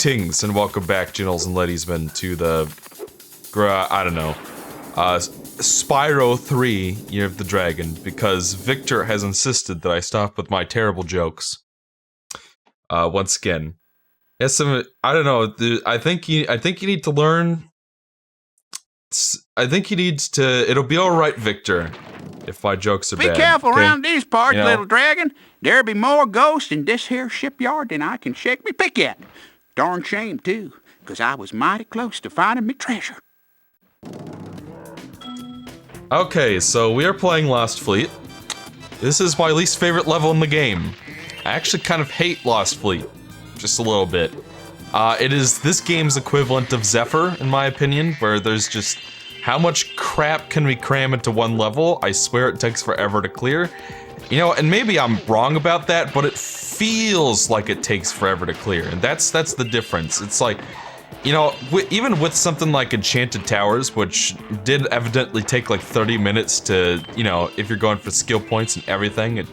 Greetings and welcome back, gentles and ladiesmen, to the, Spyro 3, Year of the Dragon, because Victor has insisted that I stop with my terrible jokes. Once again. Yes, I don't know, I think you need to learn. I think he needs to, it'll be alright, Victor, if my jokes are bad. Be careful around these parts, You know? little dragon. There be more ghosts in this here shipyard than I can shake me pick at. Darn shame, too, 'cause I was mighty close to finding me treasure. Okay, so we are playing Lost Fleet. This is my least favorite level in the game. I actually kind of hate Lost Fleet, just a little bit. It is this game's equivalent of Zephyr, in my opinion, where there's just how much crap can we cram into one level? I swear it takes forever to clear. You know, and maybe I'm wrong about that, but it feels like it takes forever to clear, and that's the difference. It's like, you know, even with something like Enchanted Towers, which did evidently take like 30 minutes to, you know, if you're going for skill points and everything,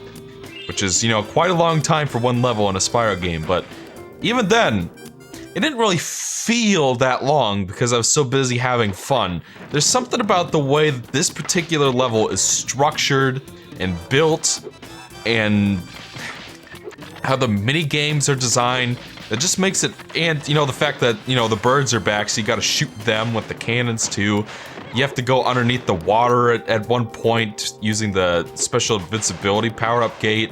which is, you know, quite a long time for one level in a Spyro game, but even then, it didn't really feel that long because I was so busy having fun. There's something about the way that this particular level is structured and built, and how the mini games are designed, that just makes it, and you know, the fact that, you know, the birds are back, so you gotta shoot them with the cannons too. You have to go underneath the water at one point using the special invincibility power-up gate.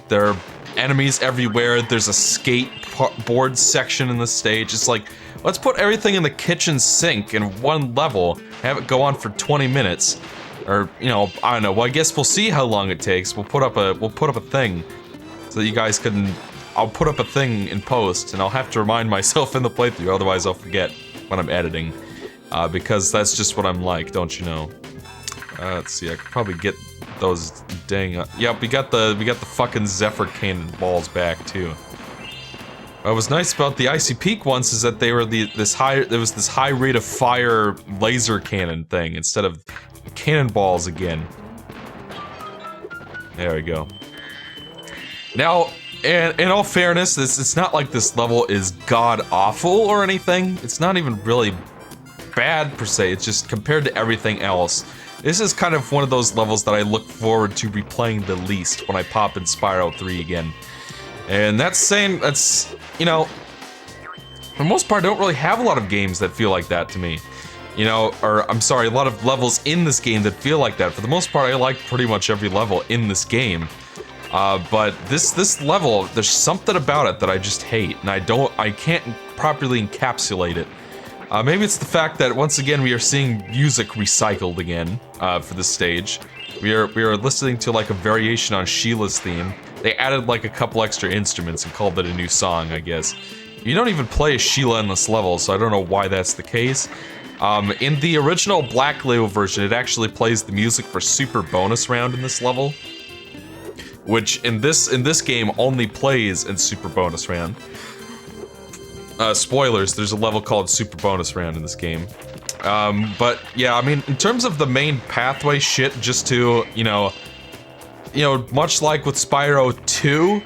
There are enemies everywhere. There's a skateboard section in the stage. It's like, let's put everything in the kitchen sink in one level, have it go on for 20 minutes. Or, you know, I don't know. Well, I guess we'll see how long it takes. We'll put up a thing so that you guys can. I'll put up a thing in post, and I'll have to remind myself in the playthrough, otherwise I'll forget when I'm editing, because that's just what I'm like, don't you know? Let's see. I could probably get those dang. Yep, we got the fucking Zephyr cannon balls back too. What was nice about the Icy Peak ones is that they were there was this high rate of fire laser cannon thing instead of cannonballs again. There we go. Now, in all fairness, it's not like this level is god-awful or anything. It's not even really bad per se, it's just compared to everything else. This is kind of one of those levels that I look forward to replaying the least when I pop in Spyro 3 again. And that's, you know, for the most part, I don't really have a lot of games that feel like that to me. You know, or, I'm sorry, a lot of levels in this game that feel like that. For the most part, I like pretty much every level in this game. But this level, there's something about it that I just hate, and I can't properly encapsulate it. Maybe it's the fact that, once again, we are seeing music recycled again, for this stage. We are listening to, like, a variation on Sheila's theme. They added, like, a couple extra instruments and called it a new song, I guess. You don't even play as Sheila in this level, so I don't know why that's the case. In the original Black Label version, it actually plays the music for Super Bonus Round in this level, which in this game only plays in Super Bonus Round. Spoilers, there's a level called Super Bonus Round in this game. But yeah, I mean, in terms of the main pathway shit, just to, you know, much like with Spyro 2,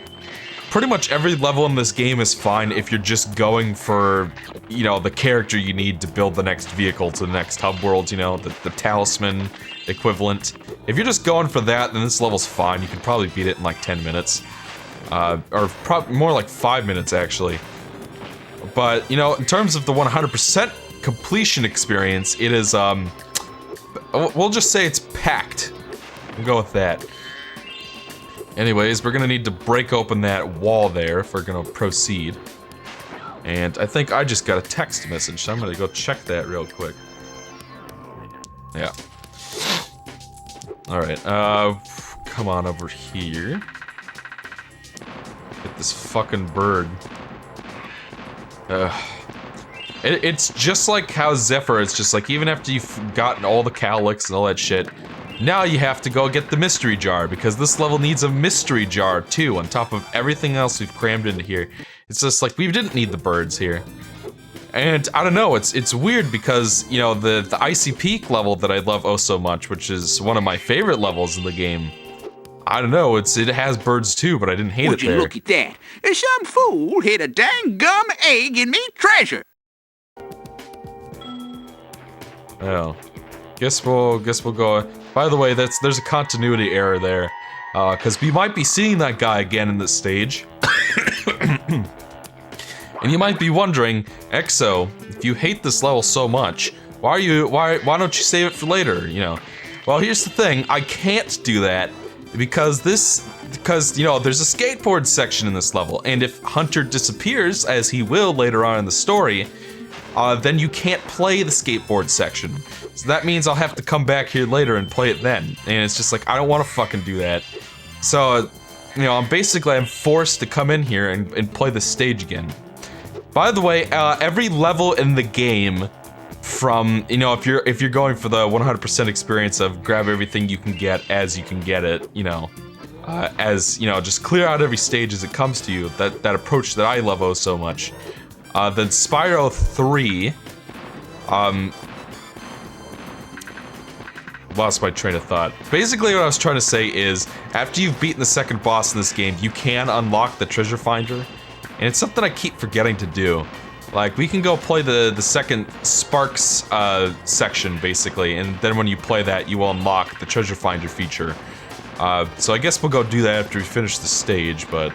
pretty much every level in this game is fine if you're just going for, you know, the character you need to build the next vehicle to the next hub world, you know, the talisman equivalent. If you're just going for that, then this level's fine. You can probably beat it in like 10 minutes. Or more like 5 minutes, actually. But, you know, in terms of the 100% completion experience, it is, we'll just say it's packed. We'll go with that. Anyways, we're gonna need to break open that wall there if we're gonna proceed. And I think I just got a text message, so I'm gonna go check that real quick. Yeah. Alright, come on over here. Get this fucking bird. It's just like how Zephyr, it's just like, even after you've gotten all the Calyx and all that shit, now you have to go get the mystery jar, because this level needs a mystery jar too, on top of everything else we've crammed into here. It's just like, we didn't need the birds here. And I don't know, it's weird because, you know, the Icy Peak level that I love oh so much, which is one of my favorite levels in the game, I don't know, it has birds too, but I didn't hate Would it you there. look at that? Some fool hid a dang gum egg in me treasure. Oh. Guess we'll go. By the way, there's a continuity error there. Because we might be seeing that guy again in this stage. And you might be wondering, Exo, if you hate this level so much, why don't you save it for later, you know? Well, here's the thing, I can't do that because you know, there's a skateboard section in this level, and if Hunter disappears, as he will later on in the story, then you can't play the skateboard section. So that means I'll have to come back here later and play it then. And it's just like, I don't want to fucking do that. So, you know, I'm forced to come in here and play the stage again. By the way, every level in the game, from, you know, if you're going for the 100% experience of grab everything you can get as you can get it, you know, as, you know, just clear out every stage as it comes to you, that approach that I love oh so much. Then Spyro 3, lost my train of thought. Basically what I was trying to say is, after you've beaten the second boss in this game, you can unlock the treasure finder, and it's something I keep forgetting to do. Like, we can go play the second Sparks section, basically, and then when you play that, you will unlock the treasure finder feature. So I guess we'll go do that after we finish the stage, but,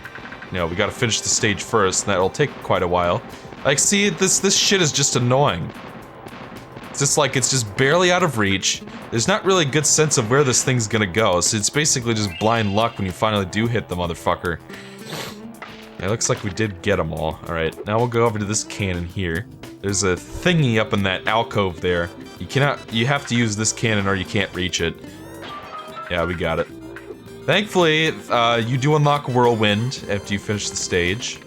you know, we gotta finish the stage first, and that'll take quite a while. Like, see, this shit is just annoying. It's just like, it's just barely out of reach. There's not really a good sense of where this thing's gonna go, so it's basically just blind luck when you finally do hit the motherfucker. It looks like we did get them all. Alright, now we'll go over to this cannon here. There's a thingy up in that alcove there. You have to use this cannon or you can't reach it. Yeah, we got it. Thankfully, you do unlock Whirlwind after you finish the stage.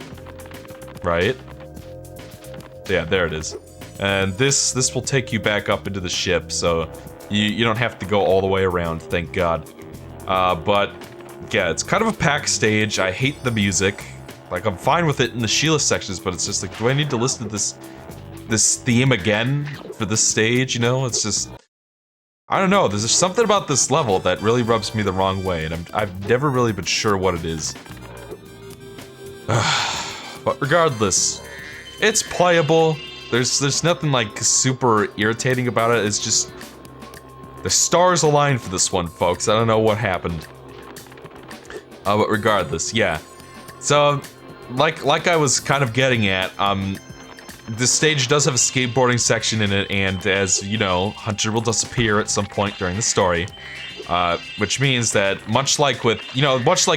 Right? Yeah, there it is. And this will take you back up into the ship, so you don't have to go all the way around, thank God. But, yeah, it's kind of a packed stage. I hate the music. Like, I'm fine with it in the Sheila sections, but it's just like, do I need to listen to this theme again for this stage, you know? It's just... I don't know, there's just something about this level that really rubs me the wrong way, and I've never really been sure what it is. But regardless, it's playable. There's nothing, like, super irritating about it. It's just... the stars aligned for this one, folks. I don't know what happened. But regardless, yeah. So, like I was kind of getting at, this stage does have a skateboarding section in it, and as you know, Hunter will disappear at some point during the story. Which means that, much like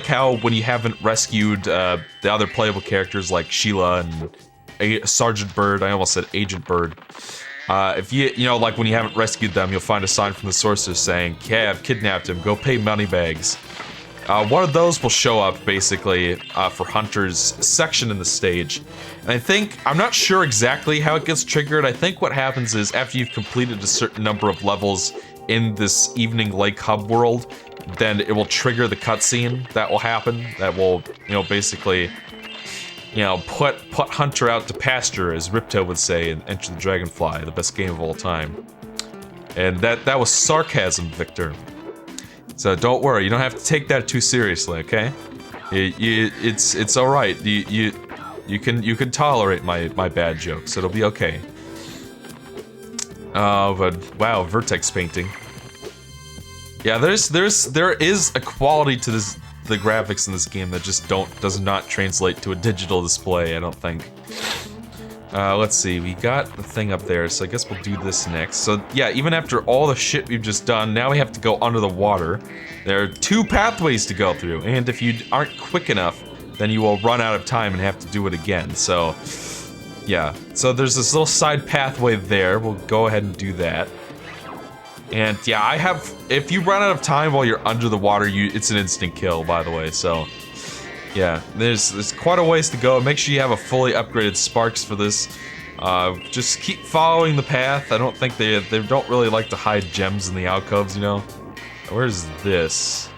how when you haven't rescued the other playable characters like Sheila and Sergeant Bird, I almost said Agent Bird. If you know, like when you haven't rescued them, you'll find a sign from the sorcerer saying, "Okay, I've kidnapped him, go pay moneybags." One of those will show up, basically, for Hunter's section in the stage. And I'm not sure exactly how it gets triggered. I think what happens is, after you've completed a certain number of levels in this Evening Lake Hub world, then it will trigger the cutscene that will happen. That will, you know, basically, you know, put Hunter out to pasture, as Ripto would say in Enter the Dragonfly, the best game of all time. And that was sarcasm, Victor. So don't worry, you don't have to take that too seriously, okay? It's all right. You can tolerate my bad jokes. It'll be okay. But wow, vertex painting. Yeah, there is a quality to the graphics in this game that just does not translate to a digital display, I don't think. Let's see, we got the thing up there, so I guess we'll do this next. So yeah, even after all the shit we've just done, now we have to go under the water. There are 2 pathways to go through, and if you aren't quick enough, then you will run out of time and have to do it again, so... yeah, so there's this little side pathway there, we'll go ahead and do that. And yeah, if you run out of time while you're under the water, it's an instant kill, by the way, so... yeah, there's quite a ways to go. Make sure you have a fully upgraded Sparks for this. Just keep following the path. I don't think they don't really like to hide gems in the alcoves, you know? Where's this?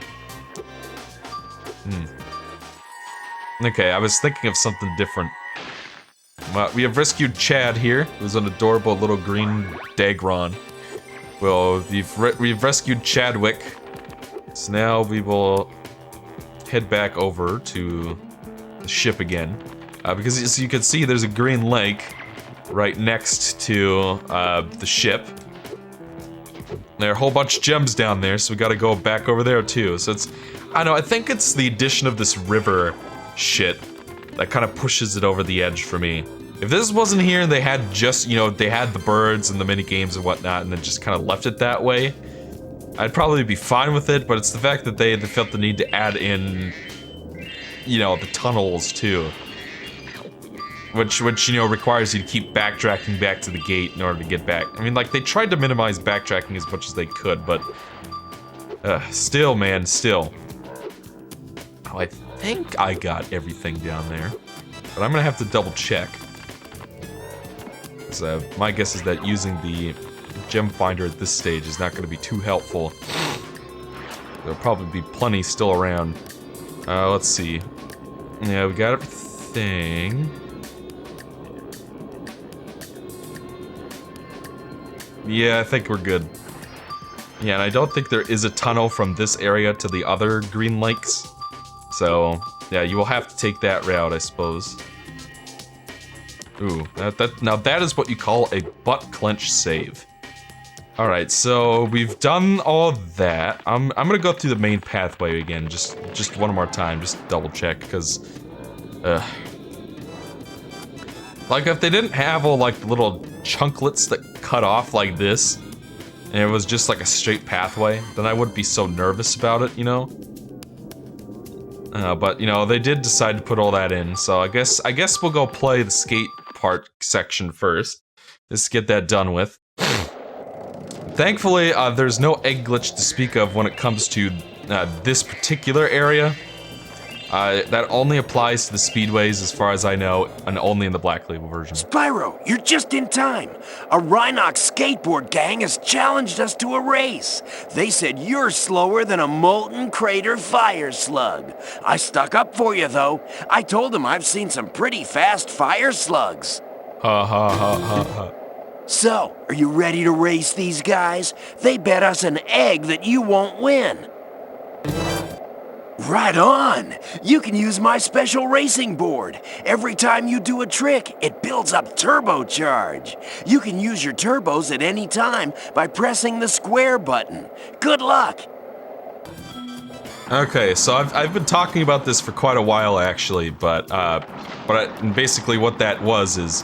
Okay, I was thinking of something different. We have rescued Chad here, who's an adorable little green Dagron. Well, we've rescued Chadwick. So now we will head back over to the ship again. Because as you can see, there's a green lake right next to the ship. There are a whole bunch of gems down there, so we gotta go back over there too. So it's, I don't know, I think it's the addition of this river shit that kind of pushes it over the edge for me. If this wasn't here and they had just, you know, they had the birds and the mini games and whatnot and then just kind of left it that way, I'd probably be fine with it, but it's the fact that they felt the need to add in, you know, the tunnels too. Which, you know, requires you to keep backtracking back to the gate in order to get back. I mean, like, they tried to minimize backtracking as much as they could, but... still, man, still. Oh, I think I got everything down there. But I'm gonna have to double check. So, my guess is that using the gem finder at this stage is not gonna be too helpful. There'll probably be plenty still around. Let's see. Yeah, we got everything. Yeah, I think we're good. Yeah, and I don't think there is a tunnel from this area to the other green lakes. So, yeah, you will have to take that route, I suppose. Ooh, now that is what you call a butt clench save. Alright, so we've done all that. I'm gonna go through the main pathway again, just one more time, just double check, because... like, if they didn't have all, like, the little chunklets that cut off like this, and it was just like a straight pathway, then I wouldn't be so nervous about it, you know? But, you know, they did decide to put all that in, so I guess we'll go play the skate park section first. Just get that done with. Thankfully, there's no egg glitch to speak of when it comes to this particular area. That only applies to the speedways as far as I know, and only in the Black Label version. Spyro, you're just in time. A Rhinox skateboard gang has challenged us to a race. They said you're slower than a molten crater fire slug. I stuck up for you, though. I told them I've seen some pretty fast fire slugs. Ha ha ha ha ha. So, are you ready to race these guys? They bet us an egg that you won't win. Right on! You can use my special racing board. Every time you do a trick, it builds up turbocharge. You can use your turbos at any time by pressing the square button. Good luck! Okay, so I've been talking about this for quite a while actually, but basically what that was is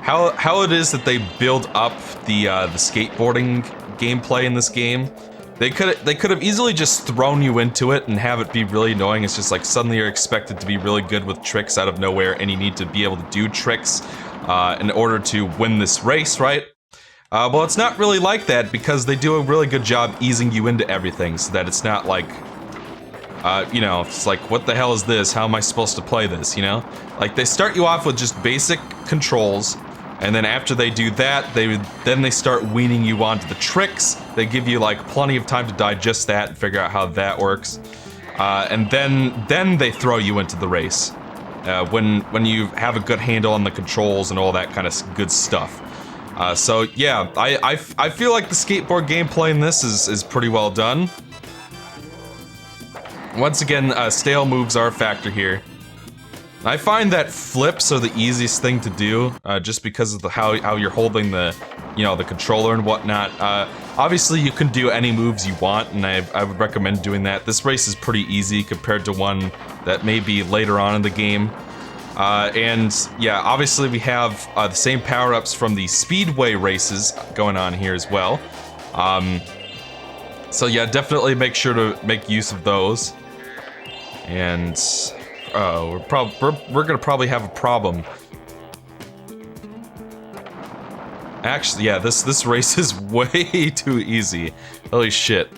how it is that they build up the skateboarding gameplay in this game. They could have easily just thrown you into it and have it be really annoying. It's just like suddenly you're expected to be really good with tricks out of nowhere, and you need to be able to do tricks in order to win this race, right? Well, it's not really like that because they do a really good job easing you into everything, so that it's not like, you know, it's like, what the hell is this? How am I supposed to play this? You know, like they start you off with just basic controls. And then after they do that, then they start weaning you onto the tricks. They give you like plenty of time to digest that and figure out how that works. And then they throw you into the race. When you have a good handle on the controls and all that kind of good stuff. So yeah, I feel like the skateboard gameplay in this is pretty well done. Once again, stale moves are a factor here. I find that flips are the easiest thing to do, just because of how you're holding the, you know, the controller and whatnot. Obviously, you can do any moves you want, and I would recommend doing that. This race is pretty easy compared to one that may be later on in the game. And yeah, obviously we have the same power-ups from the speedway races going on here as well. So yeah, definitely make sure to make use of those. And we're gonna probably have a problem. Actually, yeah, this race is way too easy. Holy shit.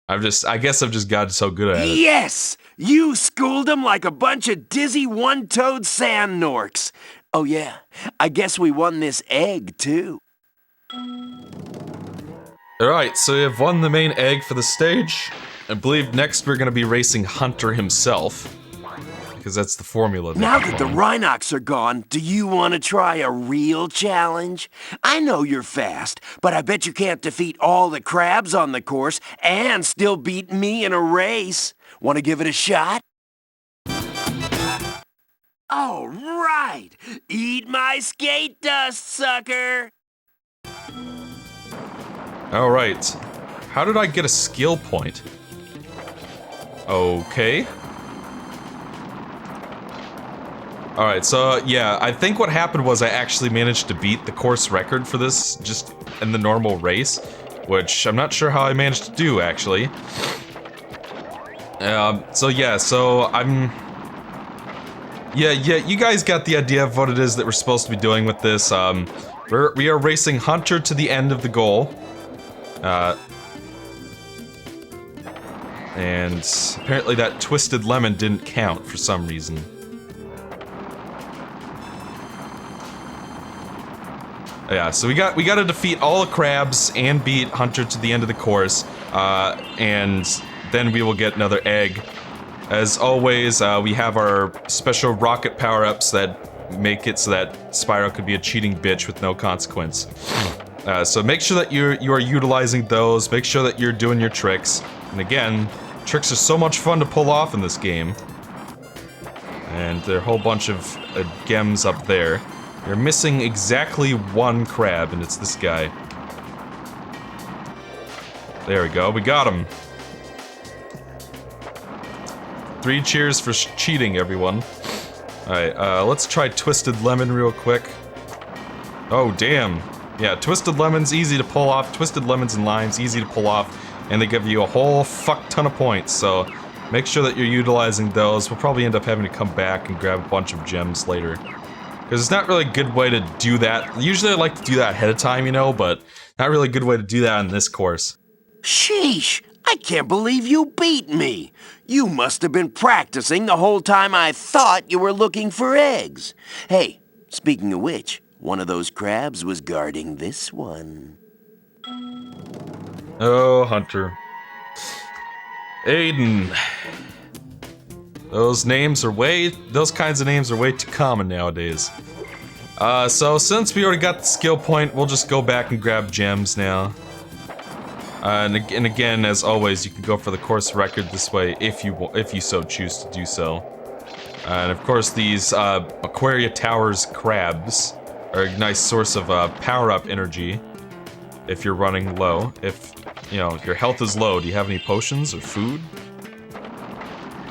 I guess I've just gotten so good at it. Yes! You schooled them like a bunch of dizzy one-toed sand norks. Oh yeah, I guess we won this egg too. Alright, so we have won the main egg for the stage. I believe next we're gonna be racing Hunter himself. because that's the formula. Now that the Rhinox are gone, do you want to try a real challenge? I know you're fast, but I bet you can't defeat all the crabs on the course and still beat me in a race. Want to give it a shot? All right! Eat my skate dust, sucker! All right. How did I get a skill point? Okay. Alright, so yeah, I think what happened was I actually managed to beat the course record for this just in the normal race, which I'm not sure how I managed to do, actually. Yeah, you guys got the idea of what it is that we're supposed to be doing with this. We are racing Hunter to the end of the goal. And apparently that twisted lemon didn't count for some reason. Yeah, so we got to defeat all the crabs and beat Hunter to the end of the course, and then we will get another egg. As always, we have our special rocket power-ups that make it so that Spyro could be a cheating bitch with no consequence. So make sure that you are utilizing those, make sure that you're doing your tricks, and again, tricks are so much fun to pull off in this game. And there are a whole bunch of gems up there. You're missing exactly one crab, and it's this guy. There we go, we got him. 3 cheers for cheating, everyone. Alright, let's try Twisted Lemon real quick. Oh, damn. Yeah, Twisted Lemon's easy to pull off. Twisted Lemons and Limes, easy to pull off. And they give you a whole fuck ton of points, so make sure that you're utilizing those. We'll probably end up having to come back and grab a bunch of gems later. Because it's not really a good way to do that. Usually I like to do that ahead of time, you know, but not really a good way to do that in this course. Sheesh! I can't believe you beat me! You must have been practicing the whole time I thought you were looking for eggs. Hey, speaking of which, one of those crabs was guarding this one. Oh, Hunter. Aiden. Those kinds of names are way too common nowadays. So since we already got the skill point, we'll just go back and grab gems now. And again, as always, you can go for the course record this way if you so choose to do so. And of course, these Aquaria Towers crabs are a nice source of power-up energy if you're running low. If you know your health is low, do you have any potions or food?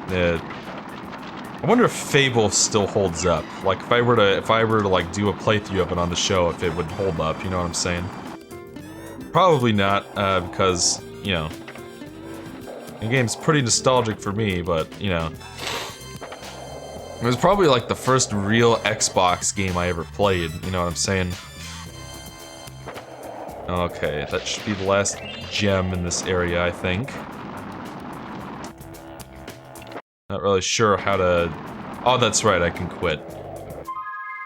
I wonder if Fable still holds up. Like if I were to like do a playthrough of it on the show, if it would hold up. You know what I'm saying? Probably not, because, you know, the game's pretty nostalgic for me, but, you know. It was probably like the first real Xbox game I ever played, you know what I'm saying? Okay, that should be the last gem in this area, I think. Not really sure how to... Oh, that's right, I can quit.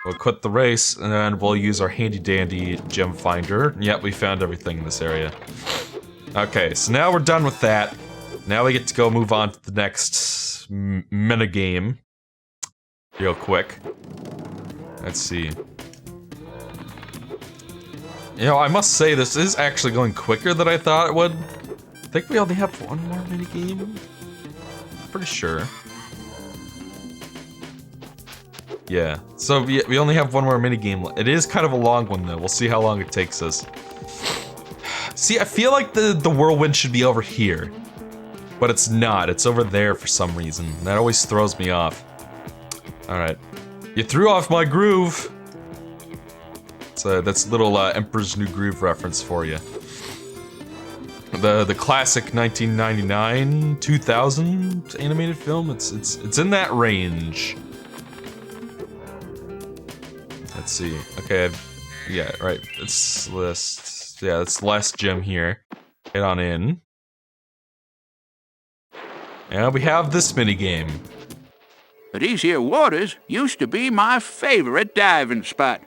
We'll quit the race, and then we'll use our handy-dandy gem finder. Yep, we found everything in this area. Okay, so now we're done with that. Now we get to go move on to the next minigame. Real quick. Let's see. You know, I must say, this is actually going quicker than I thought it would. I think we only have one more minigame. Pretty sure. Yeah, so we only have one more minigame. It is kind of a long one, though. We'll see how long it takes us. See, I feel like the whirlwind should be over here. But it's not. It's over there for some reason. That always throws me off. Alright. You threw off my groove! So that's a little Emperor's New Groove reference for you. The classic 1999, 2000 animated film. It's in that range. Let's see. Okay, yeah, right. It's list. Yeah, it's the last gem here. Head on in. And we have this minigame. These here waters used to be my favorite diving spot.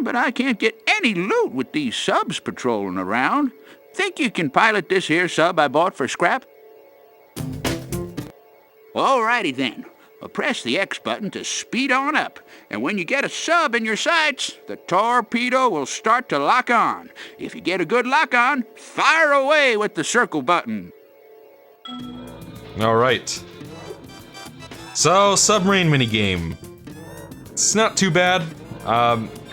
But I can't get any loot with these subs patrolling around. Think you can pilot this here sub I bought for scrap? Alrighty then. Well, press the X button to speed on up, and when you get a sub in your sights, the torpedo will start to lock on. If you get a good lock on, fire away with the circle button. All right. So, submarine minigame. It's not too bad.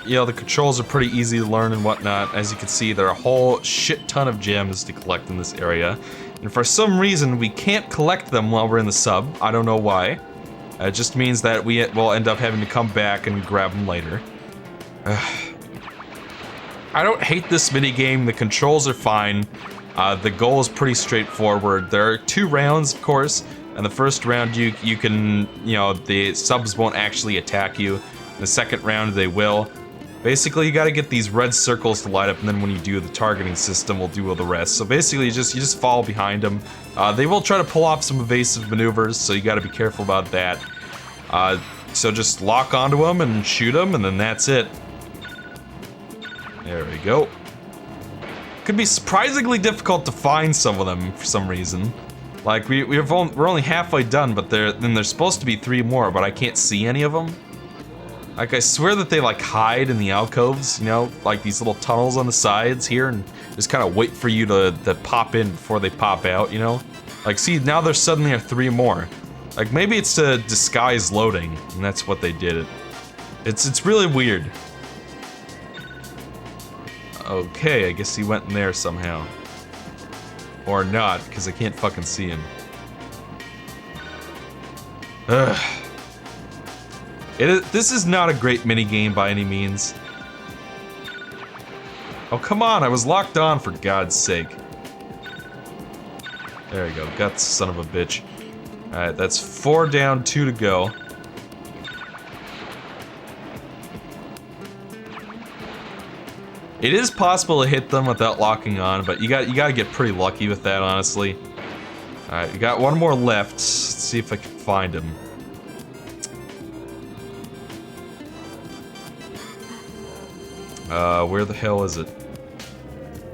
You know, the controls are pretty easy to learn and whatnot. As you can see, there are a whole shit ton of gems to collect in this area. And for some reason, we can't collect them while we're in the sub. I don't know why. It just means that we will end up having to come back and grab them later. I don't hate this minigame. The controls are fine. The goal is pretty straightforward. There are 2 rounds, of course. And the first round, you can, you know, the subs won't actually attack you. In the second round, they will. Basically, you gotta get these red circles to light up, and then when you do, the targeting system will do all the rest. So basically, you just follow behind them. They will try to pull off some evasive maneuvers, so you gotta be careful about that. So just lock onto them and shoot them, and then that's it. There we go. Could be surprisingly difficult to find some of them for some reason. Like, we're only halfway done, but there's supposed to be 3 more, but I can't see any of them. Like, I swear that they, like, hide in the alcoves, you know? Like, these little tunnels on the sides here, and just kind of wait for you to pop in before they pop out, you know? Like, see, now there suddenly are 3 more. Like, maybe it's to disguise loading, and that's what they did. It's really weird. Okay, I guess he went in there somehow. Or not, because I can't fucking see him. Ugh. This is not a great minigame by any means. Oh, come on, I was locked on for God's sake. There you go, got the son of a bitch. Alright, that's 4 down, 2 to go. It is possible to hit them without locking on, but you gotta get pretty lucky with that, honestly. Alright, we got 1 more left. Let's see if I can find him. Where the hell is it?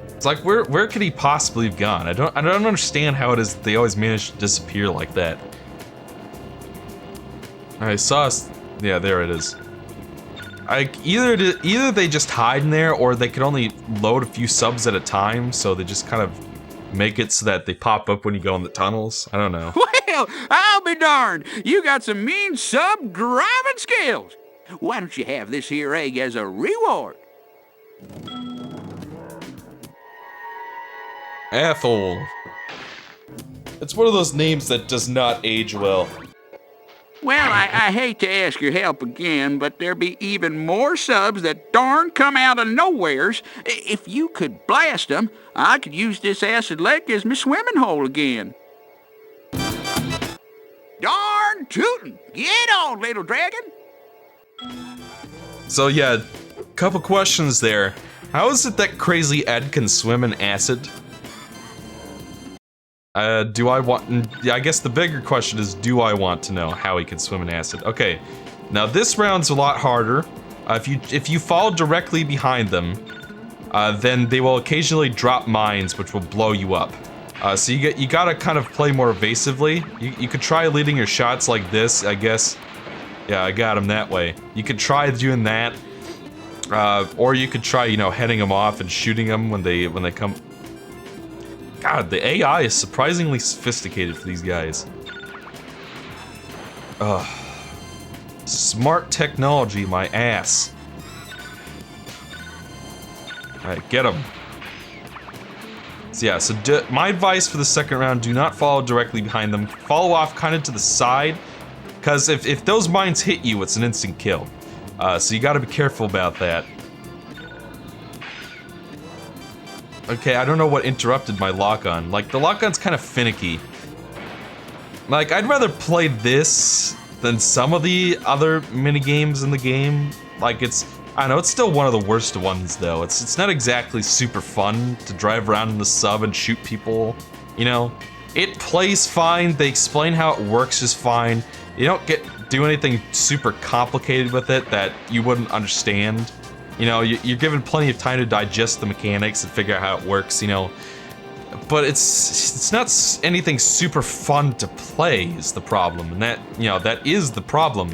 It's like, where could he possibly have gone? I don't understand how it is that they always manage to disappear like that. I saw us. Yeah, there it is. Either they just hide in there, or they could only load a few subs at a time, so they just kind of make it so that they pop up when you go in the tunnels. I don't know. Well, I'll be darned. You got some mean sub driving skills. Why don't you have this here egg as a reward? Ethel. It's one of those names that does not age well. Well, I hate to ask your help again, but there be even more subs that darn come out of nowheres. If you could blast them, I could use this acid lake as my swimming hole again. Darn tootin'! Get on, little dragon! So yeah, couple questions there. How is it that Crazy Ed can swim in acid? Do I want... I guess the bigger question is, do I want to know how he can swim in acid? Okay, now this round's a lot harder. If you fall directly behind them, then they will occasionally drop mines, which will blow you up. So you gotta kind of play more evasively. You could try leading your shots like this, I guess. Yeah, I got him that way. You could try doing that, or you could try, you know, heading them off and shooting them when they come. God, the AI is surprisingly sophisticated for these guys. Ugh. Smart technology, my ass. Alright, get him. So yeah, so my advice for the second round, do not follow directly behind them. Follow off kind of to the side, because if those mines hit you, it's an instant kill. So you gotta be careful about that. Okay, I don't know what interrupted my lock-on. Like, the lock-on's kind of finicky. Like, I'd rather play this than some of the other minigames in the game. Like, I don't know, it's still one of the worst ones, though. It's not exactly super fun to drive around in the sub and shoot people, you know? It plays fine, they explain how it works just fine. You don't do anything super complicated with it that you wouldn't understand. You know, you're given plenty of time to digest the mechanics and figure out how it works, you know. but it's not anything super fun to play is the problem, and that, you know, that is the problem.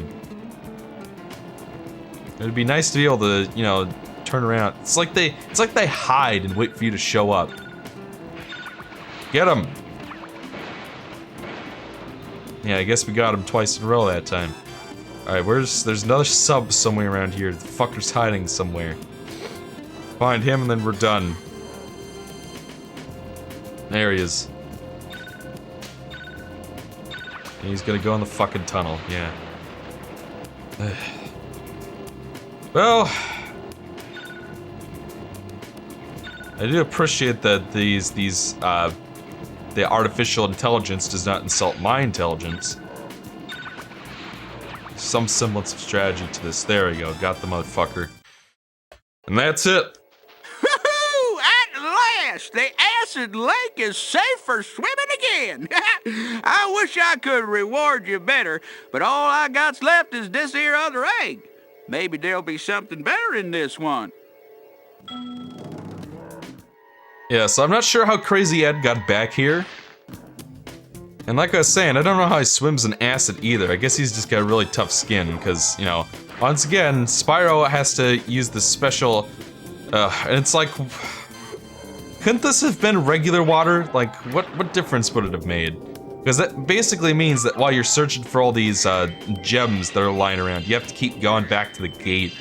It'd be nice to be able to, you know, turn around. It's like they hide and wait for you to show up. Get him. Yeah, I guess we got him twice in a row that time. Alright, there's another sub somewhere around here. The fucker's hiding somewhere. Find him and then we're done. There he is. And he's gonna go in the fucking tunnel, yeah. Well, I do appreciate that the artificial intelligence does not insult my intelligence. Some semblance of strategy to this. There we go, got the motherfucker. And that's it. Woo-hoo! At last, the acid lake is safe for swimming again. I wish I could reward you better, but all I got's left is this here other egg. Maybe there'll be something better in this one. Yeah, so I'm not sure how Crazy Ed got back here. And like I was saying, I don't know how he swims in acid either. I guess he's just got a really tough skin, because, you know, once again, Spyro has to use this special... and it's like... Couldn't this have been regular water? Like, what difference would it have made? Because that basically means that while you're searching for all these gems that are lying around, you have to keep going back to the gate,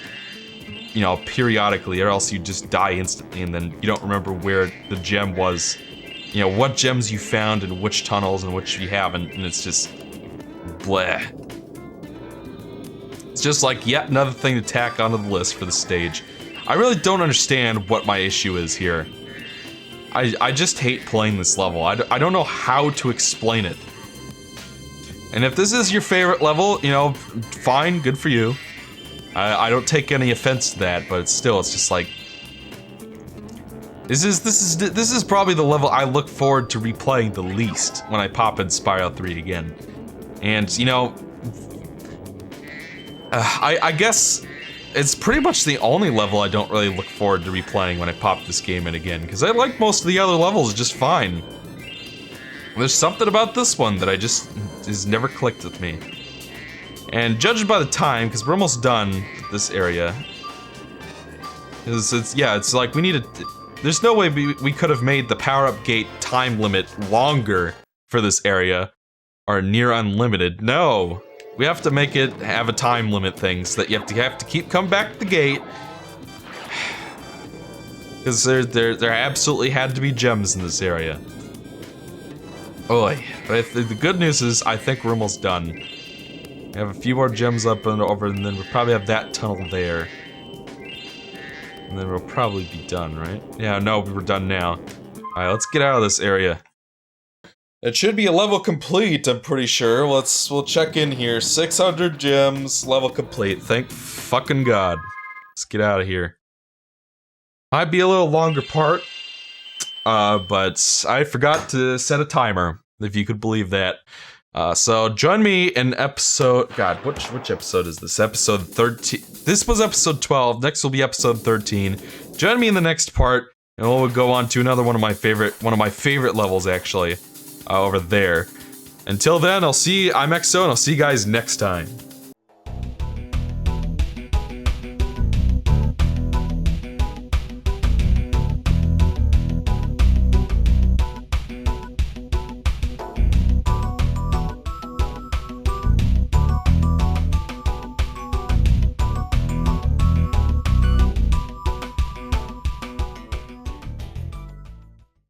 you know, periodically, or else you just die instantly and then you don't remember where the gem was. You know, what gems you found and which tunnels and which you haven't, and it's just... bleh. It's just like yet another thing to tack onto the list for the stage. I really don't understand what my issue is here. I just hate playing this level. I don't know how to explain it. And if this is your favorite level, you know, fine, good for you. I don't take any offense to that, but it's just like... This is probably the level I look forward to replaying the least when I pop in Spyro 3 again. And, you know... I guess... It's pretty much the only level I don't really look forward to replaying when I pop this game in again, because I like most of the other levels just fine. There's something about this one that has never clicked with me. And judging by the time, because we're almost done with this area, it's like we need to... There's no way we could have made the power-up gate time limit longer for this area, or near unlimited. No! We have to make it have a time limit thing, so that you have to keep coming back to the gate. Because there absolutely had to be gems in this area. Oy. But the good news is, I think we're almost done. We have a few more gems up and over, and then we'll probably have that tunnel there. And then we'll probably be done, right? Yeah, no, we're done now. Alright, let's get out of this area. It should be a level complete, I'm pretty sure. We'll check in here. 600 gems, level complete. Thank fucking God. Let's get out of here. Might be a little longer part, but I forgot to set a timer, if you could believe that. So join me in episode... God, which episode is this? Episode 13. This was episode 12. Next will be episode 13. Join me in the next part, and we'll go on to another one of my favorite levels, actually. Over there. Until then, I'm XO, and I'll see you guys next time.